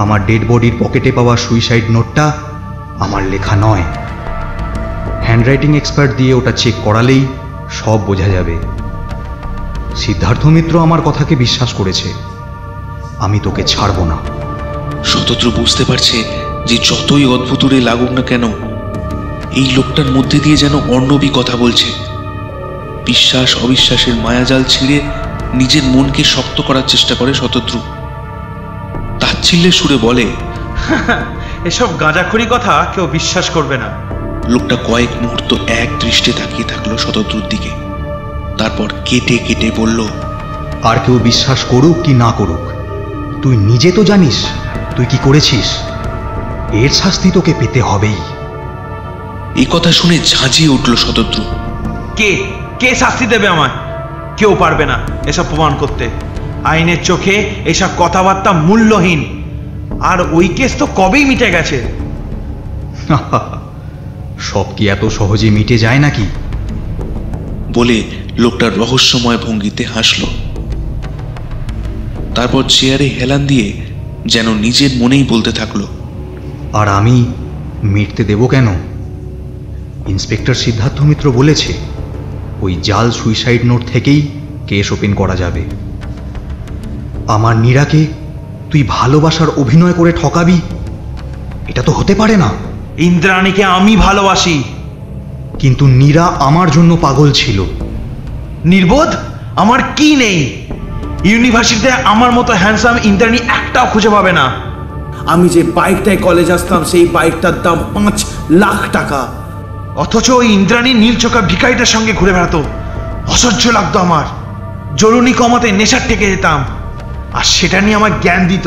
আমার ডেড বডির পকেটে পাওয়া সুইসাইড নোটটা আমার লেখা নয়। হ্যান্ডরাইটিং এক্সপার্ট দিয়ে ওটা চেক করালেই সব বোঝা যাবে। সিদ্ধার্থ মিত্র আমার কথাকে বিশ্বাস করেছে। আমি তোকে ছাড়ব না। শতদ্রু বুঝতে পারছে যে যতই অদ্ভুতুরে লাগুক না কেন, এই লোকটার মধ্যে দিয়ে যেন অর্ণবী কথা বলছে। বিশ্বাস অবিশ্বাসের মায়াজাল ছিঁড়ে নিজের মনকে শক্ত করার চেষ্টা করে শতদ্রু। তাচ্ছিল্যের সুরে বলে, এসব গাঁজাখড়ি কথা কেউ বিশ্বাস করবে না। লোকটা কয়েক মুহূর্ত এক দৃষ্টে তাকিয়ে থাকলো শতদ্রুর দিকে, তারপর কেটে কেটে বলল, আর কেউ বিশ্বাস করুক কি না করুক, তুই নিজে তো জানিস তুই কি করেছিস। এর শাস্তি তোকে পেতে হবেই। এই কথা শুনে ঝাঁঝিয়ে উঠল শতদ্রু। কে কে শাস্তি দেবে আমায়? কেউ পারবে না এসব প্রমাণ করতে। আইনের চোখে এসব কথাবার্তা মূল্যহীন। আর ওই কেস তো কবেই মিটে গেছে। সব কি এত সহজে মিটে যায় নাকি? বলে লোকটার রহস্যময় ভঙ্গিতে হাসল। তারপর চেয়ারে হেলান দিয়ে যেন নিজের মনেই বলতে থাকলো, আর আমি মিটতে দেব কেন? ইন্সপেক্টর সিদ্ধার্থ মিত্র বলেছে ওই জাল সুইসাইড নোট থেকেই কেস ওপেন করা যাবে। আমার নীরাকে তুই ভালোবাসার অভিনয় করে ঠকাবি? এটা তো হতে পারে না। ইন্দ্রাণীকে আমি ভালোবাসি, কিন্তু নীরা আমার জন্য পাগল ছিল। নির্বোধ? আমার কি নেই? ইউনিভার্সিটিতে আমার মতো হ্যান্ডসাম ইন্দ্রাণী একটাও খুঁজে পাবে না। আমি যে বাইকটায় কলেজ আসতাম সেই বাইকটার দাম 5 লাখ টাকা। অথচ ওই ইন্দ্রাণী নীল চোখা ভিখারিটার সঙ্গে ঘুরে বেড়াতো। অসহ্য লাগতো আমার। জরুরি কমাতে নেশার টেকে যেতাম, আর সেটা নিয়ে আমার জ্ঞান দিত।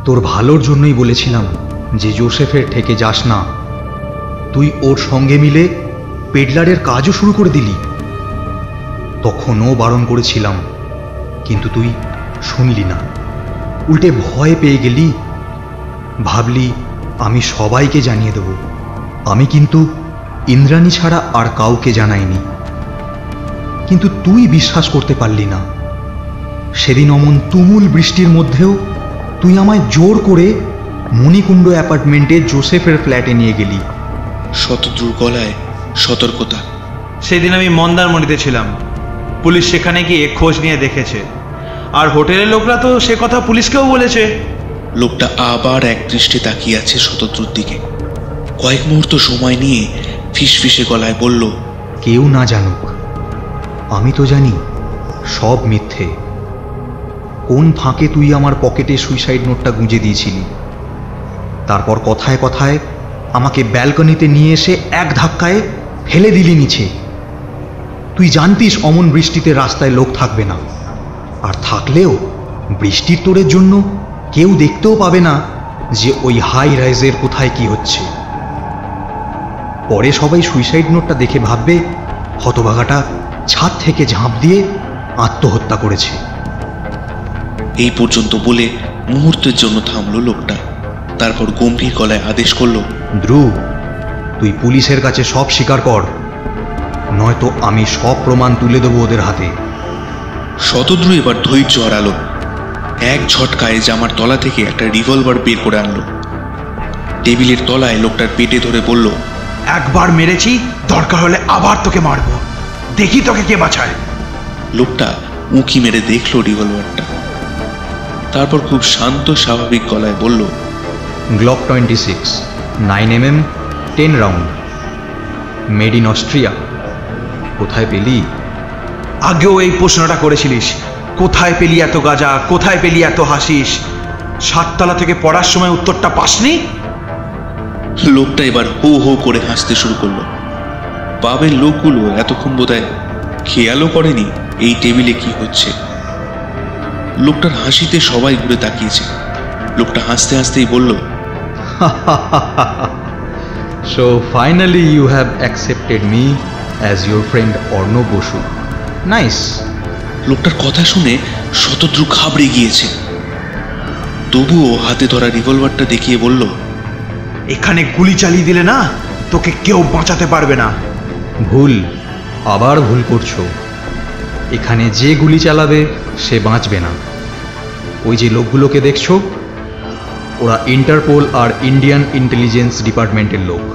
তোর ভালোর জন্যই বলেছিলাম যে জোসেফের ঠেকে যাস না। তুই ওর সঙ্গে মিলে পেডলারের কাজও শুরু করে দিলি। তখনও বারণ করেছিলাম, কিন্তু তুই শুনলি না, উল্টে ভয় পেয়ে গেলি। ভাবলি আমি সবাইকে জানিয়ে দেব। আমি কিন্তু ইন্দ্রাণী ছাড়া আর কাউকে জানাইনি। কিন্তু তুই বিশ্বাস করতে পারলি না। সেদিন অমন তুমুল বৃষ্টির মধ্যেও তুই আমায় জোর করে মণিকুণ্ড অ্যাপার্টমেন্টে জোসেফের ফ্ল্যাটে নিয়ে গেলি। শতদ্রুর গলায় সতর্কতা। সেদিন আমি মন্দারমণিতে ছিলাম। পুলিশ সেখানে গিয়ে খোঁজ নিয়ে দেখেছে, আর হোটেলের লোকরা তো সে কথা পুলিশকেও বলেছে। লোকটা আবার এক দৃষ্টে তাকিয়ে আছে শতদ্রুর দিকে। কয়েক মুহূর্ত সময় নিয়ে ফিসফিসে গলায় বলল, কেউ না জানুক, আমি তো জানি সব মিথ্যে। কোন ফাঁকে তুই আমার পকেটে সুইসাইড নোটটা গুঁজে দিয়েছিলি। তারপর কথায় কথায় আমাকে ব্যালকনিতে নিয়ে এসে এক ধাক্কায় ফেলে দিলি নিচে। তুই জানতিস অমন বৃষ্টিতে রাস্তায় লোক থাকবে না, আর থাকলেও বৃষ্টির তোড়ের জন্য কেউ দেখতেও পাবে না যে ওই হাই রাইজের কোথায় কি হচ্ছে। পরে সবাই সুইসাইড নোটটা দেখে ভাববে হতভাগাটা ছাদ থেকে ঝাঁপ দিয়ে আত্মহত্যা করেছে। এই পর্যন্ত বলে মুহূর্তের জন্য থামলো লোকটা। তারপর গম্ভীর গলায় আদেশ করলো, ধ্রুব, তুই পুলিশের কাছে সব স্বীকার কর, নয়তো আমি সব প্রমাণ তুলে দেবো ওদের হাতে। শতদ্রু এবার ধৈর্য হারালো। এক ঝটকায় জামার তলা থেকে একটা রিভলভার বের করে আনলো। টেবিলের তলায় লোকটার পেটে ধরে বলল, একবার মেরেছি, দরকার হলে আবার তোকে মারবো, দেখি তোকে কে বাঁচায়। লোকটা উঁকি মেরে দেখলো রিভলভারটা। তারপর খুব শান্ত স্বাভাবিক গলায় বলল, Glock 26 9mm 10 round, made in Austria. কোথায় পেলি? আগেও এই প্রশ্নটা করেছিলিস, কোথায় পেলি এত গাঁজা, কোথায় পেলি এত হাসিস। 7 তলা থেকে পড়ার সময় উত্তরটা পাসনি? লোকটা এবার হো হো করে হাসতে শুরু করলো। পাবের লোকগুলো এতক্ষণ বোধহয় খেয়ালও করেনি এই টেবিলে কি হচ্ছে। লোকটার হাসিতে সবাই ঘুরে তাকিয়েছে। লোকটা হাসতে হাসতেই বলল, So finally you have accepted me as your friend Arnab Bosu. Nice. লোকটার কথা শুনে শতদ্রু ঘাবড়ে গিয়েছে, তবুও হাতে ধরা রিভলভারটা দেখিয়ে বলল, এখানে গুলি চালিয়ে দিলে না তোকে কেউ বাঁচাতে পারবে না। ভুল, আবার ভুল করছো। এখানে যে গুলি চালাবে সে বাঁচবে না। ওই যে লোকগুলোকে দেখছো, ওরা ইন্টারপোল আর ইন্ডিয়ান ইন্টেলিজেন্স ডিপার্টমেন্টের লোক।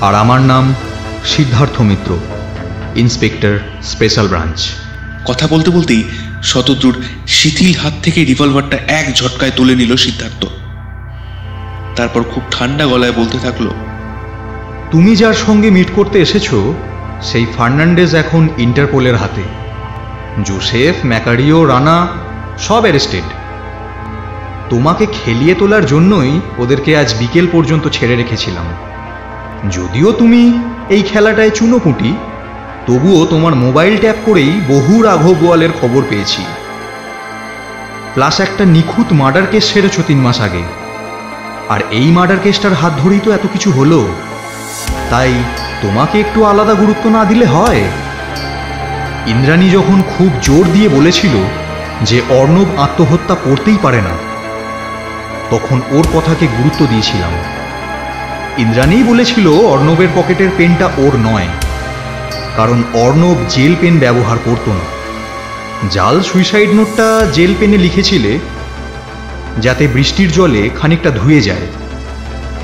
আর আমার নাম সিদ্ধার্থ মিত্র, ইন্সপেক্টর, স্পেশাল ব্রাঞ্চ। কথা বলতে বলতেই শতদ্রুর শিথিল হাত থেকে রিভলভারটা এক ঝটকায় তুলে নিল সিদ্ধার্থ। তারপর খুব ঠান্ডা গলায় বলতে থাকলো, তুমি যার সঙ্গে মিট করতে এসেছো সেই ফার্নান্ডেজ এখন ইন্টারপোলের হাতে। জোসেফ, ম্যাকারিও, রানা সব অ্যারেস্টেড। তোমাকে খেলিয়ে তোলার জন্যই ওদেরকে আজ বিকেল পর্যন্ত ছেড়ে রেখেছিলাম। যদিও তুমি এই খেলাটায় চুনোপুঁটি, তবুও তোমার মোবাইল ট্যাপ করেই বহু রাঘব বোয়ালের খবর পেয়েছি। প্লাস একটা নিখুঁত মার্ডার কেস সেরেছ 3 মাস আগে। আর এই মার্ডার কেসটার হাত ধরেই তো এত কিছু হলো। তাই তোমাকে একটু আলাদা গুরুত্ব না দিলে হয়? ইন্দ্রাণী যখন খুব জোর দিয়ে বলেছিল যে অর্ণব আত্মহত্যা করতেই পারে না, তখন ওর কথাকে গুরুত্ব দিয়েছিলাম। ইন্দ্রাণীই বলেছিল অর্ণবের পকেটের পেনটা ওর নয়, কারণ অর্ণব জেল পেন ব্যবহার করতো না। জাল সুইসাইড নোটটা জেল পেনে লিখেছিলে যাতে বৃষ্টির জলে খানিকটা ধুয়ে যায়।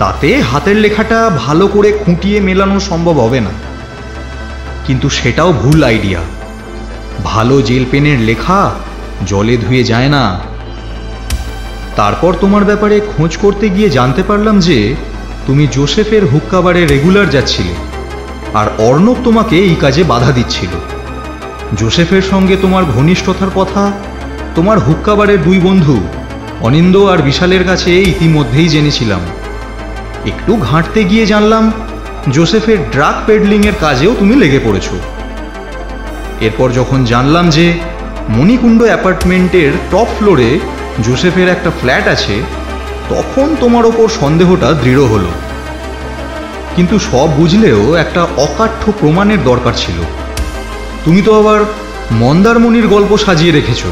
তাতে হাতের লেখাটা ভালো করে খুঁটিয়ে মেলানো সম্ভব হবে না। কিন্তু সেটাও ভুল আইডিয়া। ভালো জেল পেনের লেখা জলে ধুয়ে যায় না। তারপর তোমার ব্যাপারে খোঁজ করতে গিয়ে জানতে পারলাম যে তুমি জোসেফের হুক্কাবারে রেগুলার যাচ্ছিলে, আর অর্ণব তোমাকে এই কাজে বাধা দিচ্ছিল। জোসেফের সঙ্গে তোমার ঘনিষ্ঠতার কথা তোমার হুক্কাবারের 2 বন্ধু অনিন্দ আর বিশালের কাছে ইতিমধ্যেই জেনেছিলাম। একটু ঘাঁটতে গিয়ে জানলাম জোসেফের ড্রাগ পেডলিংয়ের কাজেও তুমি লেগে পড়েছো। এরপর যখন জানলাম যে মণিকুণ্ড অ্যাপার্টমেন্টের টপ ফ্লোরে জোসেফের একটা ফ্ল্যাট আছে, তখন তোমার ওপর সন্দেহটা দৃঢ় হলো। কিন্তু সব বুঝলেও একটা অকাঠ্য প্রমাণের দরকার ছিল। তুমি তো আবার মন্দারমণির গল্প সাজিয়ে রেখেছ।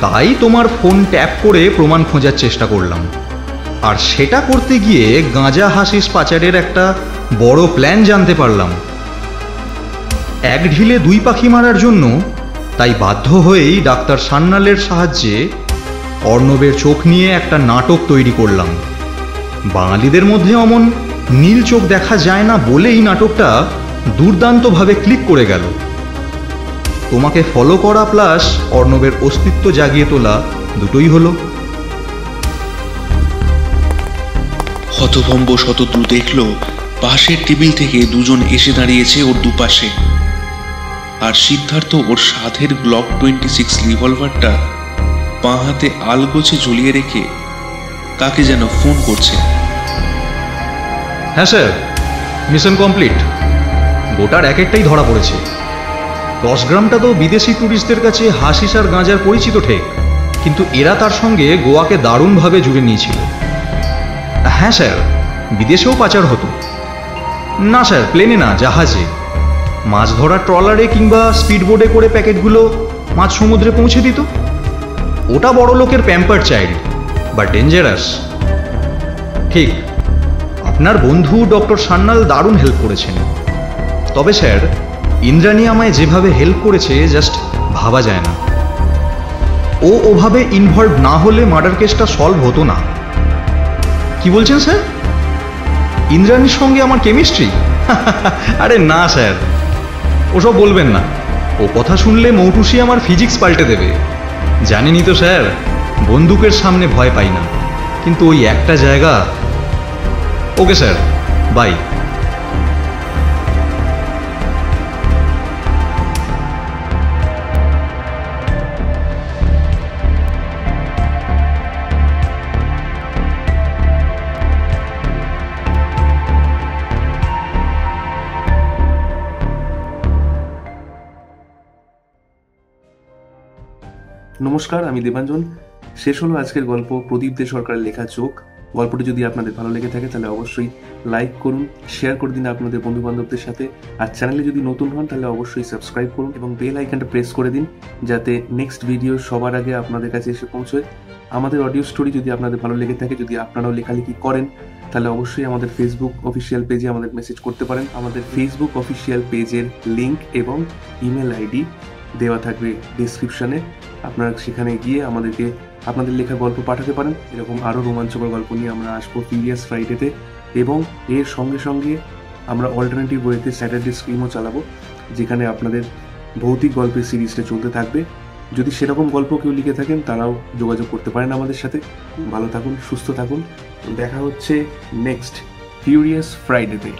তাই তোমার ফোন ট্যাপ করে প্রমাণ খোঁজার চেষ্টা করলাম। আর সেটা করতে গিয়ে গাঁজা হাসিস পাচারের একটা বড় প্ল্যান জানতে পারলাম। এক ঢিলে 2 পাখি মারার জন্য তাই বাধ্য হয়েই ডাক্তার সান্যালের সাহায্যে অর্ণবের চোখ নিয়ে একটা নাটক তৈরি করলাম। বাঙালিদের মধ্যে অমন নীল চোখ দেখা যায় না বলেই নাটকটা দুর্দান্তভাবে ক্লিক করে গেল। তোমাকে ফলো করা প্লাস অর্ণবের অস্তিত্ব জাগিয়ে তোলা দুটোই হলো। হতভম্ব শতদ্রু দেখল পাশের টেবিল থেকে 2 জন এসে দাঁড়িয়েছে ওর দুপাশে। আর সিদ্ধার্থ ওর সাধের গ্লক 26 রিভলভারটা বাঁ হাতে আলগোছে ঝুলিয়ে রেখে কাকে যেন ফোন করছে। হ্যাঁ স্যার, মিশন কমপ্লিট। গোটার একটাই ধরা পড়েছে। 10 গ্রামটা তো বিদেশি ট্যুরিস্টদের কাছে হাসিস আর গাঁজার পরিচিত ঠেক, কিন্তু এরা তার সঙ্গে গোয়াকে দারুণভাবে জুড়ে নিয়েছিল। হ্যাঁ স্যার, বিদেশেও পাচার হতো। না স্যার, প্লেনে না, জাহাজে। মাছ ধরার ট্রলারে কিংবা স্পিডবোটে করে প্যাকেটগুলো মাছ সমুদ্রে পৌঁছে দিত। ওটা বড় লোকের প্যাম্পার চাইল্ড, বাট ডেঞ্জারাস। ঠিক, আপনার বন্ধু ডক্টর সান্যাল দারুণ হেল্প করেছেন। তবে স্যার, ইন্দ্রাণী আমায় যেভাবে হেল্প করেছে জাস্ট ভাবা যায় না। ও ওভাবে ইনভলভ না হলে মার্ডার কেসটা সলভ হতো না। কি বলছেন স্যার? ইন্দ্রাণীর সঙ্গে আমার কেমিস্ট্রি? আরে না স্যার, ওসব বলবেন না। ও কথা শুনলে মৌটুসি আমার ফিজিক্স পাল্টে দেবে। জানেনই তো স্যার, বন্দুকের সামনে ভয় পাই না, কিন্তু ওই একটা জায়গা। Okay sir, bye. নমস্কার, আমি দেবাঞ্জন। শেষ হলো আজকের গল্প প্রদীপ দে সরকারের লেখা চোখ। গল্পটি যদি আপনাদের ভালো লেগে থাকে তাহলে অবশ্যই লাইক করুন, শেয়ার করে দিন আপনাদের বন্ধু বান্ধবদের সাথে। আর চ্যানেলে যদি নতুন হন তাহলে অবশ্যই সাবস্ক্রাইব করুন এবং বেল আইকনটা প্রেস করে দিন যাতে নেক্সট ভিডিও সবার আগে আপনাদের কাছে এসে পৌঁছয়। আমাদের অডিও স্টোরি যদি আপনাদের ভালো লেগে থাকে, যদি আপনারাও লেখালেখি করেন, তাহলে অবশ্যই আমাদের ফেসবুক অফিসিয়াল পেজে আমাদের মেসেজ করতে পারেন। আমাদের ফেসবুক অফিসিয়াল পেজের লিঙ্ক এবং ইমেল আইডি দেওয়া থাকবে ডিসক্রিপশনে। আপনারা সেখানে গিয়ে আমাদেরকে আপনাদের লেখা গল্প পাঠাতে পারেন। এরকম আরও রোমাঞ্চকর গল্প নিয়ে আমরা আসবো ফিউরিয়াস ফ্রাইডেতে, এবং এর সঙ্গে সঙ্গে আমরা অল্টারনেটিভ ওয়েতে স্যাটারডে স্ক্রিমও চালাবো, যেখানে আপনাদের ভৌতিক গল্পের সিরিজটা চলতে থাকবে। যদি সেরকম গল্প কেউ লিখে থাকেন তারাও যোগাযোগ করতে পারেন আমাদের সাথে। ভালো থাকুন, সুস্থ থাকুন। দেখা হচ্ছে নেক্সট ফিউরিয়াস ফ্রাইডেতে।